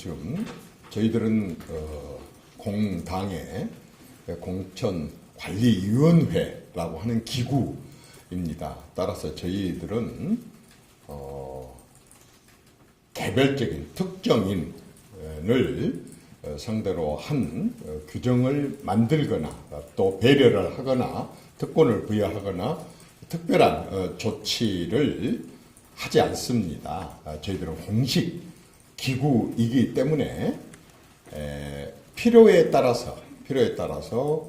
지금 저희들은 공당의 공천관리위원회라고 하는 기구입니다. 따라서 저희들은 개별적인 특정인을 상대로 한 규정을 만들거나 또 배려를 하거나 특권을 부여하거나 특별한 조치를 하지 않습니다. 저희들은 공식 기구이기 때문에 필요에 따라서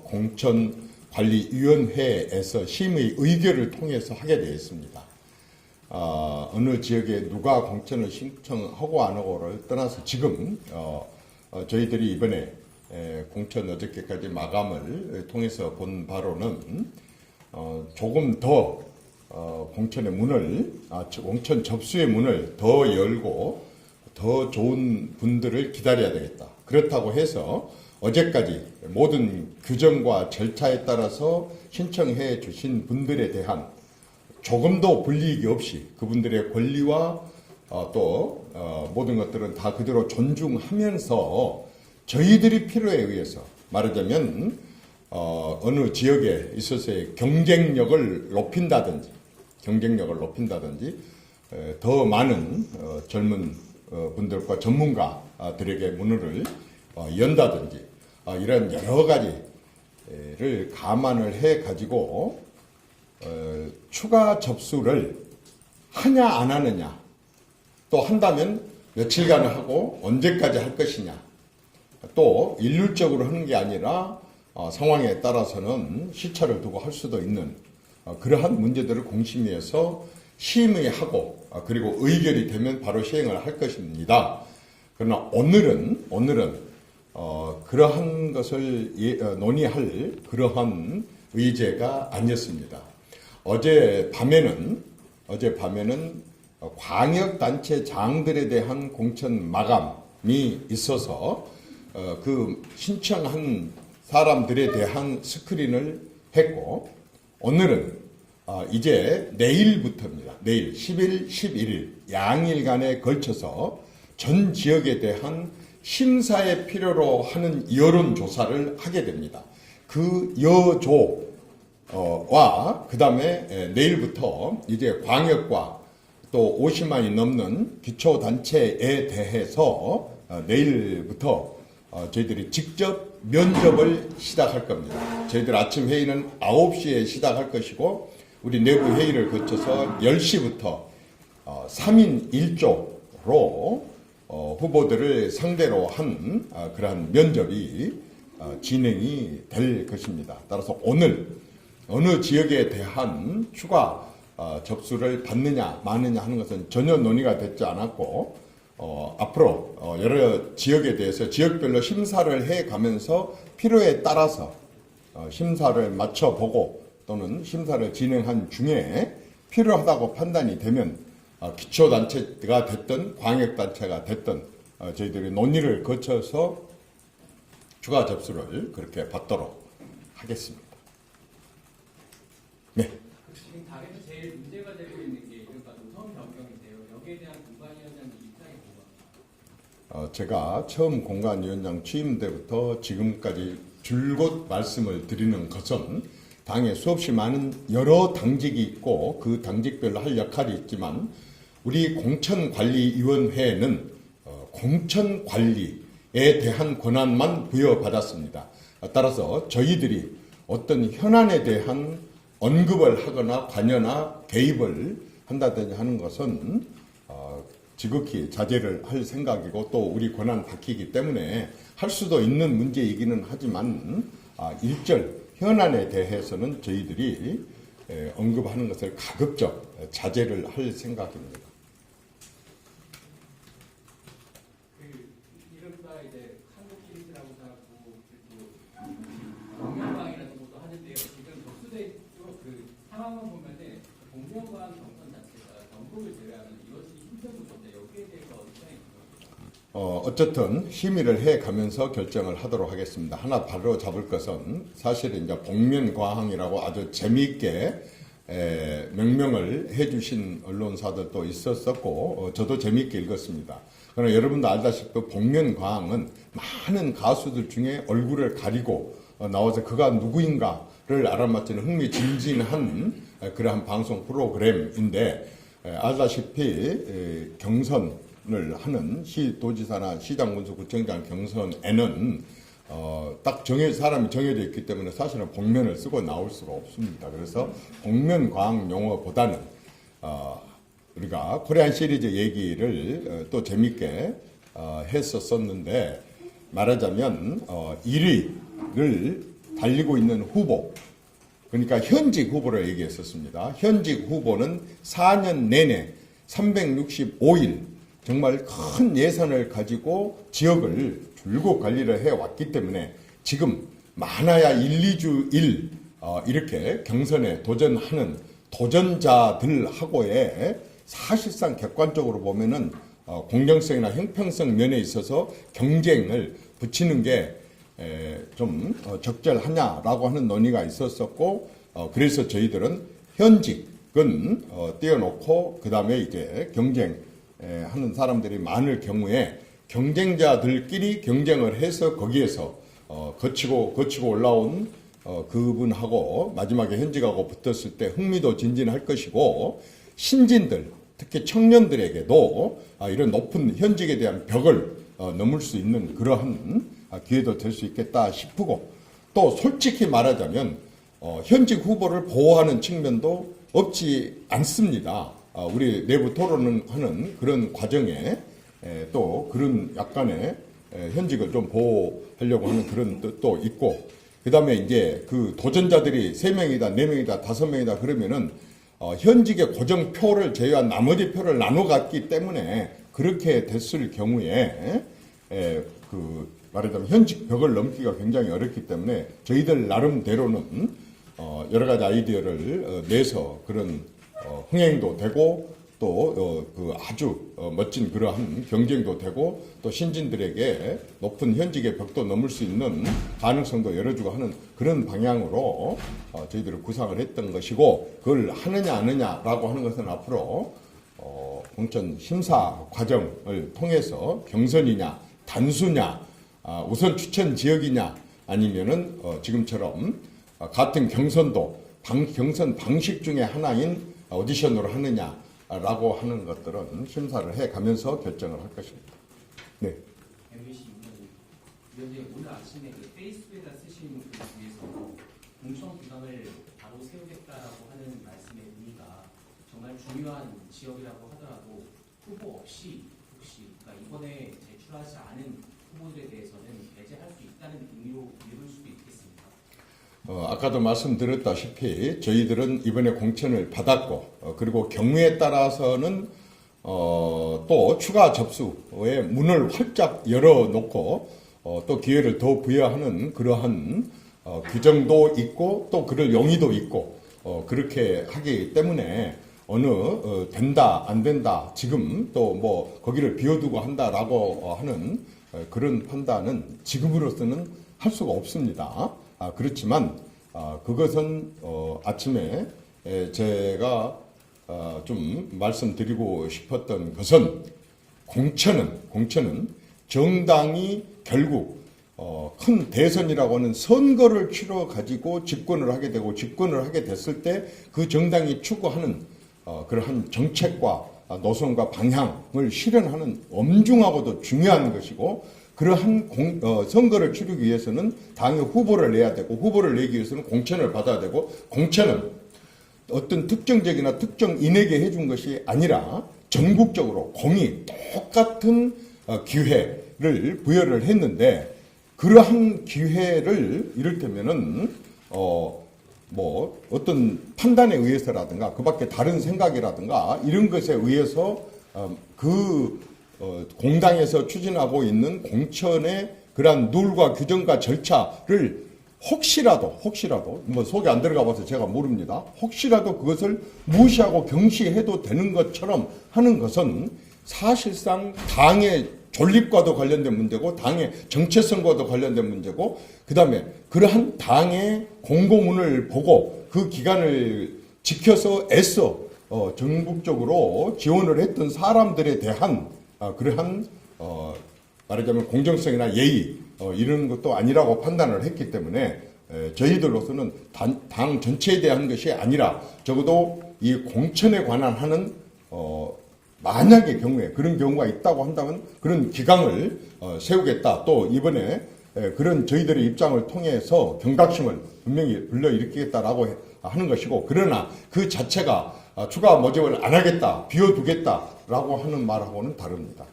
공천관리위원회에서 심의 의결을 통해서 하게 되어 있습니다. 어느 지역에 누가 공천을 신청하고 안 하고를 떠나서 지금 저희들이 이번에 공천 어저께까지 마감을 통해서 본 바로는 조금 더 공천의 문을 공천 접수의 문을 더 열고 더 좋은 분들을 기다려야 되겠다. 그렇다고 해서 어제까지 모든 규정과 절차에 따라서 신청해 주신 분들에 대한 조금도 불이익이 없이 그분들의 권리와 또 모든 것들은 다 그대로 존중하면서 저희들이 필요에 의해서 말하자면 어느 지역에 있어서의 경쟁력을 높인다든지 더 많은 젊은 분들과 전문가들에게 문을 연다든지 이런 여러 가지를 감안을 해 가지고 추가 접수를 하냐 안 하느냐 또 한다면 며칠간 하고 언제까지 할 것이냐 또 일률적으로 하는 게 아니라 상황에 따라서는 시차를 두고 할 수도 있는 그러한 문제들을 공심위에서 심의하고 그리고 의결이 되면 바로 시행을 할 것입니다. 그러나 오늘은 그러한 것을 논의할 그러한 의제가 아니었습니다. 어제 밤에는 광역단체장들에 대한 공천 마감이 있어서 그 신청한 사람들에 대한 스크린을 했고 오늘은 이제 내일부터입니다. 내일 10일, 11일 양일간에 걸쳐서 전 지역에 대한 심사에 필요로 하는 여론조사를 하게 됩니다. 그 여조와 그 다음에 내일부터 이제 광역과 또 50만이 넘는 기초단체에 대해서 내일부터 저희들이 직접 면접을 시작할 겁니다. 저희들 아침 회의는 9시에 시작할 것이고 우리 내부 회의를 거쳐서 10시부터 3인 1조로 후보들을 상대로 한 그러한 면접이 진행이 될 것입니다. 따라서 오늘 어느 지역에 대한 추가 접수를 받느냐 마느냐 하는 것은 전혀 논의가 되지 않았고 앞으로 여러 지역에 대해서 지역별로 심사를 해가면서 필요에 따라서 심사를 맞춰보고 또는 심사를 진행한 중에 필요하다고 판단이 되면 기초단체가 됐든 광역단체가 됐든 저희들이 논의를 거쳐서 추가 접수를 그렇게 받도록 하겠습니다. 네. 지금 당에서 제일 문제가 되고 있는 게 그러니까 노선 변경인데요. 여기에 대한 공관위원장님 입장이 뭐가? 제가 처음 공관위원장 취임 때부터 지금까지 줄곧 말씀을 드리는 것은 당에 수없이 많은 여러 당직이 있고 그 당직별로 할 역할이 있지만 우리 공천관리위원회는 공천관리에 대한 권한만 부여받았습니다. 따라서 저희들이 어떤 현안에 대한 언급을 하거나 관여나 개입을 한다든지 하는 것은 지극히 자제를 할 생각이고 또 우리 권한 바뀌기 때문에 할 수도 있는 문제이기는 하지만 일절 현안에 대해서는 저희들이 언급하는 것을 가급적 자제를 할 생각입니다. 이른바 이제 한국 기립이라고 하고 공명방이라는 것도 하는데요. 지금 접수대 그 상황을 보면은 공명방 경선 자체가 전국을 제외하면 이것이 힘든 건데 여기에 대해서 입장이 어쨌든 심의를 해가면서 결정을 하도록 하겠습니다. 하나 바로 잡을 것은 사실 이제 복면가왕이라고 아주 재미있게 명명을 해주신 언론사들도 있었었고 저도 재미있게 읽었습니다. 그러나 여러분도 알다시피 복면가왕은 많은 가수들 중에 얼굴을 가리고 나와서 그가 누구인가를 알아맞히는 흥미진진한 그러한 방송 프로그램인데, 알다시피 경선을 하는 시도지사나 시장군수구청장 경선에는 딱 사람이 정해져 있기 때문에 사실은 복면을 쓰고 나올 수가 없습니다. 그래서 복면가왕 용어보다는 우리가 코리안 시리즈 얘기를 또 재밌게 했었었는데, 말하자면 1위를 달리고 있는 후보, 그러니까 현직 후보를 얘기했었습니다. 현직 후보는 4년 내내 365일 정말 큰 예산을 가지고 지역을 줄곧 관리를 해왔기 때문에 지금 많아야 1, 2주일 이렇게 경선에 도전하는 도전자들하고의 사실상 객관적으로 보면은 공정성이나 형평성 면에 있어서 경쟁을 붙이는 게 좀 적절하냐라고 하는 논의가 있었었고, 그래서 저희들은 현직은 띄워놓고 그 다음에 이제 경쟁하는 사람들이 많을 경우에 경쟁자들끼리 경쟁을 해서 거기에서 거치고 올라온 그분하고 마지막에 현직하고 붙었을 때 흥미도 진진할 것이고, 신진들 특히 청년들에게도 이런 높은 현직에 대한 벽을 넘을 수 있는 그러한 기회도 될 수 있겠다 싶고, 또 솔직히 말하자면 현직 후보를 보호하는 측면도 없지 않습니다. 우리 내부 토론하는 그런 과정에 또 그런 약간의 현직을 좀 보호하려고 하는 그런 뜻도 있고, 그 다음에 이제 그 도전자들이 3명이다, 4명이다, 5명이다 그러면은 현직의 고정표를 제외한 나머지 표를 나눠 갖기 때문에 그렇게 됐을 경우에 그 말하자면 현직 벽을 넘기가 굉장히 어렵기 때문에 저희들 나름대로는 여러 가지 아이디어를 내서 그런 흥행도 되고 또 그 아주 멋진 그러한 경쟁도 되고 또 신진들에게 높은 현직의 벽도 넘을 수 있는 가능성도 열어주고 하는 그런 방향으로 저희들이 구상을 했던 것이고, 그걸 하느냐 안 하느냐라고 하는 것은 앞으로 공천 심사 과정을 통해서 경선이냐 단수냐 우선 추천 지역이냐 아니면은 지금처럼 같은 경선도 경선 방식 중에 하나인 오디션으로 하느냐라고 하는 것들은 심사를 해가면서 결정을 할 것입니다. 네. MBC 위원님, 오늘 아침에 그 페이스북에다 쓰신 글 중에서 공천 기강을 바로 세우겠다라고 하는 말씀의 의미가 정말 중요한 지역이라고 하더라도 후보 없이 혹시 그러니까 이번에 제출하지 않은 후보들에 대해서는 배제할 수 있다는 의미로 읽을 수도 있겠습니다. 아까도 말씀드렸다시피 저희들은 이번에 공천을 받았고 그리고 경우에 따라서는 또 추가 접수의 문을 활짝 열어놓고 또 기회를 더 부여하는 그러한 규정도 있고 또 그럴 용의도 있고 그렇게 하기 때문에 어느 된다 안 된다 지금 또 뭐 거기를 비워두고 한다라고 하는 그런 판단은 지금으로서는 할 수가 없습니다. 그렇지만 그것은 아침에 제가 좀 말씀드리고 싶었던 것은 공천은 정당이 결국 큰 대선이라고 하는 선거를 치러 가지고 집권을 하게 되고 집권을 하게 됐을 때 그 정당이 추구하는 그러한 정책과 노선과 방향을 실현하는 엄중하고도 중요한 것이고, 그러한 선거를 치르기 위해서는 당의 후보를 내야 되고 후보를 내기 위해서는 공천을 받아야 되고, 공천은 어떤 특정적이나 특정인에게 해준 것이 아니라 전국적으로 공이 똑같은 기회를 부여를 했는데, 그러한 기회를 이를테면은 뭐 어떤 판단에 의해서라든가 그 밖에 다른 생각이라든가 이런 것에 의해서 공당에서 추진하고 있는 공천의 그러한 룰과 규정과 절차를 혹시라도 뭐 속에 안 들어가 봐서 제가 모릅니다. 혹시라도 그것을 무시하고 경시해도 되는 것처럼 하는 것은 사실상 당의 존립과도 관련된 문제고 당의 정체성과도 관련된 문제고, 그 다음에 그러한 당의 공고문을 보고 그 기간을 지켜서 애써 전국적으로 지원을 했던 사람들에 대한 그러한 말하자면 공정성이나 예의 이런 것도 아니라고 판단을 했기 때문에 저희들로서는 당 전체에 대한 것이 아니라 적어도 이 공천에 관한 하는 만약의 경우에 그런 경우가 있다고 한다면 그런 기강을 세우겠다. 또 이번에 그런 저희들의 입장을 통해서 경각심을 분명히 불러일으키겠다라고 하는 것이고, 그러나 그 자체가 추가 모집을 안 하겠다, 비워두겠다라고 하는 말하고는 다릅니다.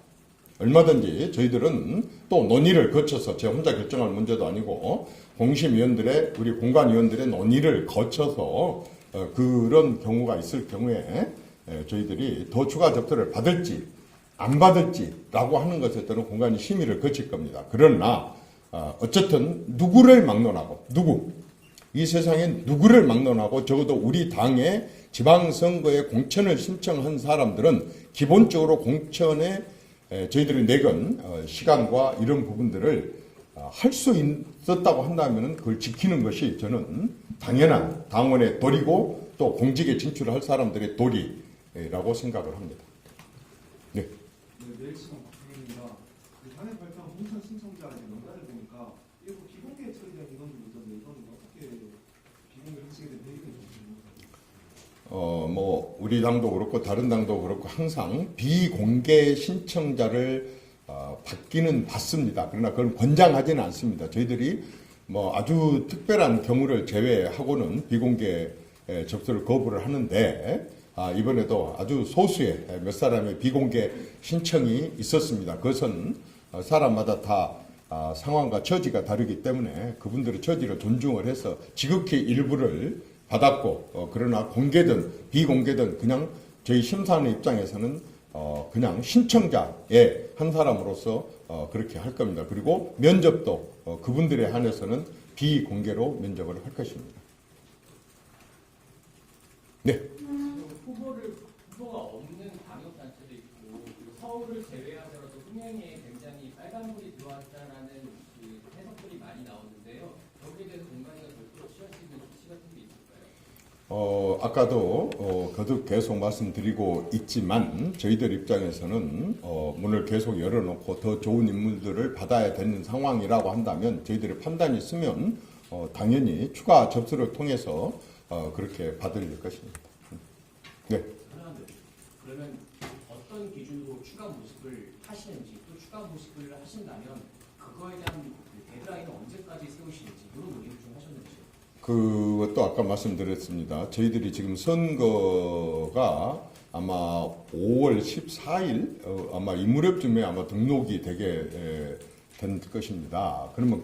얼마든지 저희들은 또 논의를 거쳐서, 제가 혼자 결정할 문제도 아니고 공심위원들의, 우리 공관위원들의 논의를 거쳐서 그런 경우가 있을 경우에 저희들이 더 추가 접수를 받을지 안 받을지라고 하는 것에 따른 공관위 심의를 거칠 겁니다. 그러나 어쨌든 누구를 막론하고, 이 세상에 누구를 막론하고 적어도 우리 당의 지방선거에 공천을 신청한 사람들은 기본적으로 공천에 저희들이 내건 시간과 이런 부분들을 할 수 있었다고 한다면 그걸 지키는 것이 저는 당연한 당원의 도리고 또 공직에 진출할 사람들의 도리라고 생각을 합니다. 네. 내일 시간 박상현입니다. 당에 발표한 공천 신청자 명단을 보니까 일부 비공개 처리된 인원들도 있던데 이건 어떻게 비공개를 하시게 된 계획인지 뭐 우리 당도 그렇고 다른 당도 그렇고 항상 비공개 신청자를 받기는 받습니다. 그러나 그걸 권장하지는 않습니다. 저희들이 뭐 아주 특별한 경우를 제외하고는 비공개 접수를 거부를 하는데, 이번에도 아주 소수의 몇 사람의 비공개 신청이 있었습니다. 그것은 사람마다 다 상황과 처지가 다르기 때문에 그분들의 처지를 존중을 해서 지극히 일부를 받았고, 그러나 공개든 비공개든 그냥 저희 심사하는 입장에서는 그냥 신청자의 한 사람으로서 그렇게 할 겁니다. 그리고 면접도 그분들에 한해서는 비공개로 면접을 할 것입니다. 네. 후보가 없는 방역단체도 있고, 그리고 서울을 제외하더라도 흥행에 굉장히 빨간불이 들어왔다라는 그 해석들이 많이 나오는데요. 여기에 대해서 공간이가 별도로 취할 수 있는 조치 같은 게 있을까요? 아까도 거듭 계속 말씀드리고 있지만 저희들 입장에서는 문을 계속 열어놓고 더 좋은 인물들을 받아야 되는 상황이라고 한다면 저희들의 판단이 있으면 당연히 추가 접수를 통해서 그렇게 받을 것입니다. 네. 그러면 어떤 기준으로 추가 모집을 하시는지, 또 추가 모집을 하신다면 그거에 대한 데드라인은 언제까지 세우시는지 이런 논의를 좀 하셨는지. 그것도 아까 말씀드렸습니다. 저희들이 지금 선거가 아마 5월 14일 아마 이 무렵쯤에 아마 등록이 되게 된 것입니다. 그러면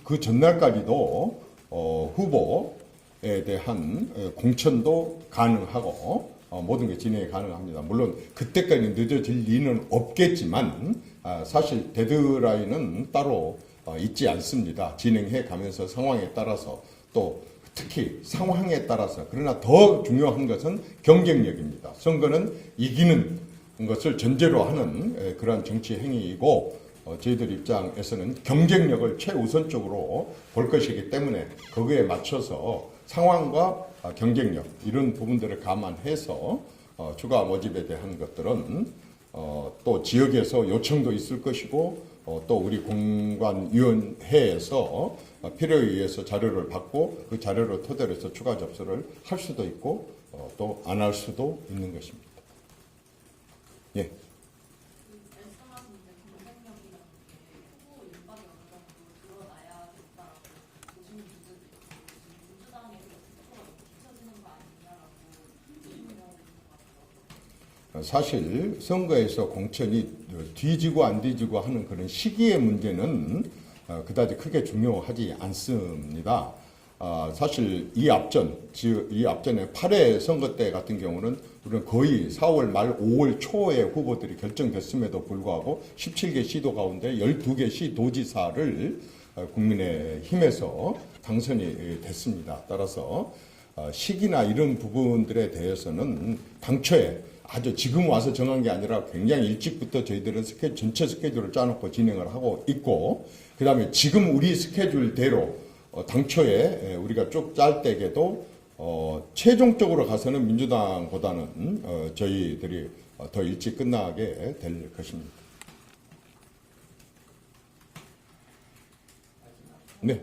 그 전날까지도 후보에 대한 공천도 가능하고 모든 게 진행이 가능합니다. 물론 그때까지 늦어질 리는 없겠지만 사실 데드라인은 따로 있지 않습니다. 진행해 가면서 상황에 따라서, 또 특히 상황에 따라서. 그러나 더 중요한 것은 경쟁력입니다. 선거는 이기는 것을 전제로 하는 그러한 정치 행위이고, 저희들 입장에서는 경쟁력을 최우선적으로 볼 것이기 때문에 거기에 맞춰서 상황과 경쟁력 이런 부분들을 감안해서 추가 모집에 대한 것들은 또 지역에서 요청도 있을 것이고, 또 우리 공관위원회에서 필요에 의해서 자료를 받고 그 자료를 토대로 해서 추가 접수를 할 수도 있고 또 안 할 수도 있는 것입니다. 예. 사실 선거에서 공천이 뒤지고 안 뒤지고 하는 그런 시기의 문제는 그다지 크게 중요하지 않습니다. 사실 이 앞전에 8회 선거 때 같은 경우는 우리는 거의 4월 말 5월 초에 후보들이 결정됐음에도 불구하고 17개 시도 가운데 12개 시도지사를 국민의힘에서 당선이 됐습니다. 따라서 시기나 이런 부분들에 대해서는 당초에 아주 지금 와서 정한 게 아니라 굉장히 일찍부터 저희들은 전체 스케줄을 짜놓고 진행을 하고 있고, 그 다음에 지금 우리 스케줄대로 당초에 우리가 쭉 짤 때에도 최종적으로 가서는 민주당보다는 저희들이 더 일찍 끝나게 될 것입니다. 네.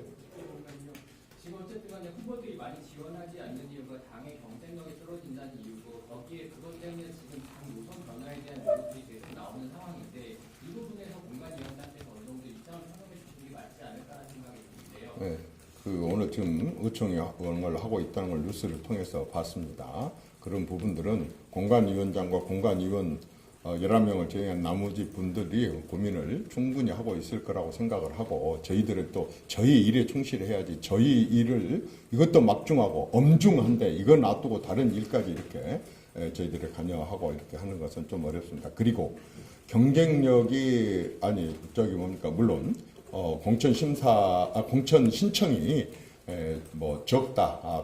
지금 어쨌든 간에 후보들이 많이 지원하지 않는 이유가 당의 경쟁력이 떨어진다는 이유고 거기에 그것 때문에 지금 당 노선 변화에 대한 요구들이 계속 나오는 상황인데 이 부분에서 공관위원장께서 어느 정도 입장을 선언해 주시는 게 맞지 않을까라는 생각이 드는데요. 네. 오늘 지금 의총이 걸 하고 있다는 걸 뉴스를 통해서 봤습니다. 그런 부분들은 공관위원장과 공관위원 11명을 제외한 나머지 분들이 고민을 충분히 하고 있을 거라고 생각을 하고, 저희들은 또 저희 일에 충실해야지, 저희 일을 이것도 막중하고 엄중한데 이거 놔두고 다른 일까지 이렇게 저희들이 관여하고 이렇게 하는 것은 좀 어렵습니다. 그리고 경쟁력이 물론 공천 신청이 뭐 적다,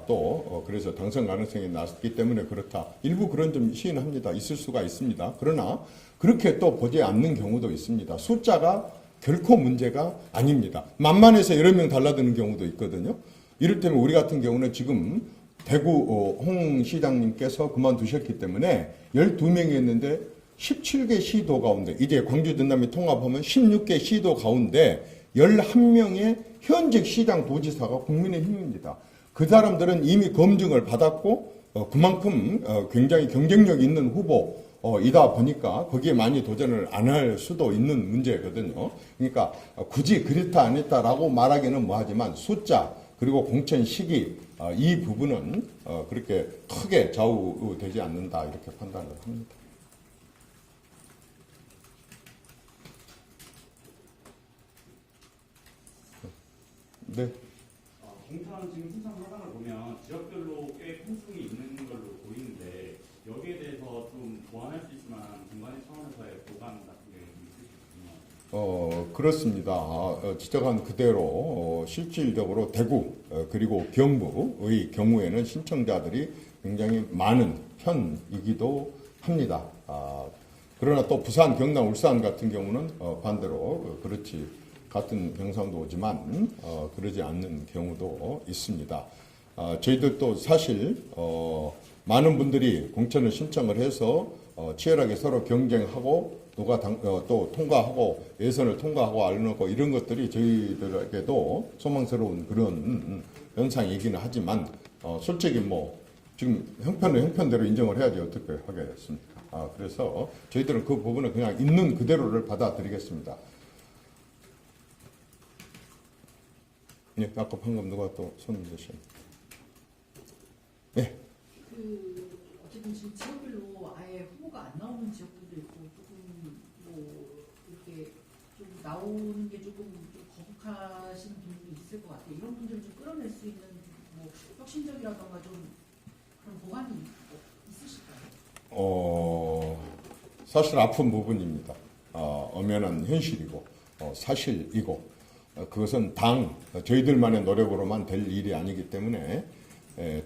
그래서 당선 가능성이 낮기 때문에 그렇다, 일부 그런 점 시인합니다. 있을 수가 있습니다. 그러나 그렇게 또 보지 않는 경우도 있습니다. 숫자가 결코 문제가 아닙니다. 만만해서 여러 명 달라드는 경우도 있거든요. 이를테면 우리 같은 경우는 지금 대구 홍 시장님께서 그만두셨기 때문에 12명이었는데 17개 시도 가운데, 이제 광주 전남이 통합하면 16개 시도 가운데 11명의 현직 시장 도지사가 국민의힘입니다. 그 사람들은 이미 검증을 받았고 그만큼 굉장히 경쟁력 있는 후보이다 보니까 거기에 많이 도전을 안 할 수도 있는 문제거든요. 그러니까 굳이 그렇다 안 했다라고 말하기는 뭐하지만 숫자 그리고 공천 시기 이 부분은 그렇게 크게 좌우되지 않는다, 이렇게 판단을 합니다. 네. 공천 지금 신청 사항을 보면 지역별로 꽤 편승이 있는 걸로 보이는데 여기에 대해서 좀 보완할 수 있을 만한 공간의 차원에서의 보완 같은 게 있으시거든요. 그렇습니다. 지적한 그대로 실질적으로 대구 그리고 경북의 경우에는 신청자들이 굉장히 많은 편이기도 합니다. 그러나 또 부산, 경남, 울산 같은 경우는 반대로 그렇지, 같은 경상도지만 그러지 않는 경우도 있습니다. 저희들도 사실 많은 분들이 공천을 신청을 해서 치열하게 서로 경쟁하고 누가 또 통과하고 예선을 통과하고 알려놓고 이런 것들이 저희들에게도 소망스러운 그런 현상이기는 하지만 솔직히 뭐 지금 형편은 형편대로 인정을 해야지 어떻게 하겠습니까? 그래서 저희들은 그 부분은 그냥 있는 그대로를 받아들이겠습니다. 예, 아까 방금 누가 또 손을 드셨나요? 예. 어쨌든 지금 지역별로 아예 후보가 안 나오는 지역들도 있고 조금 뭐 이렇게 좀 나오는 게 조금 좀 거북하시는 분들이 있을 것 같아요. 이런 분들을 좀 끌어낼 수 있는 뭐 혁신적이라던가 좀 그런 보완이 있으실까요? 사실 아픈 부분입니다. 엄연한 현실이고 사실이고. 그것은 저희들만의 노력으로만 될 일이 아니기 때문에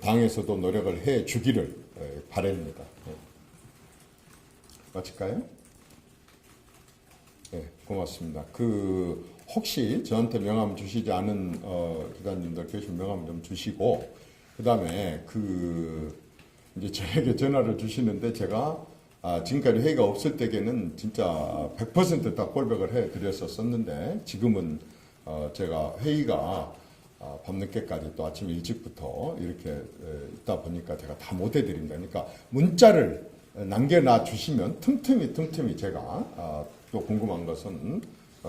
당에서도 노력을 해 주기를 바랍니다. 마칠까요? 네, 고맙습니다. 혹시 저한테 명함 주시지 않은 기자님들 계시면 명함 좀 주시고, 그 다음에 이제 저에게 전화를 주시는데 제가 지금까지 회의가 없을 때에는 진짜 100% 다 콜백을 해 드렸었는데 지금은 제가 회의가 밤늦게까지 또 아침 일찍부터 이렇게 있다 보니까 제가 다 못 해드립니다. 그러니까 문자를 남겨놔 주시면 틈틈이 제가 또 궁금한 것은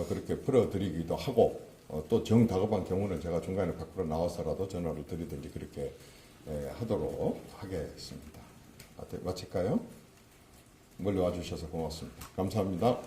그렇게 풀어드리기도 하고, 또 정다급한 경우는 제가 중간에 밖으로 나와서라도 전화를 드리든지 그렇게 하도록 하겠습니다. 마칠까요? 멀리 와주셔서 고맙습니다. 감사합니다.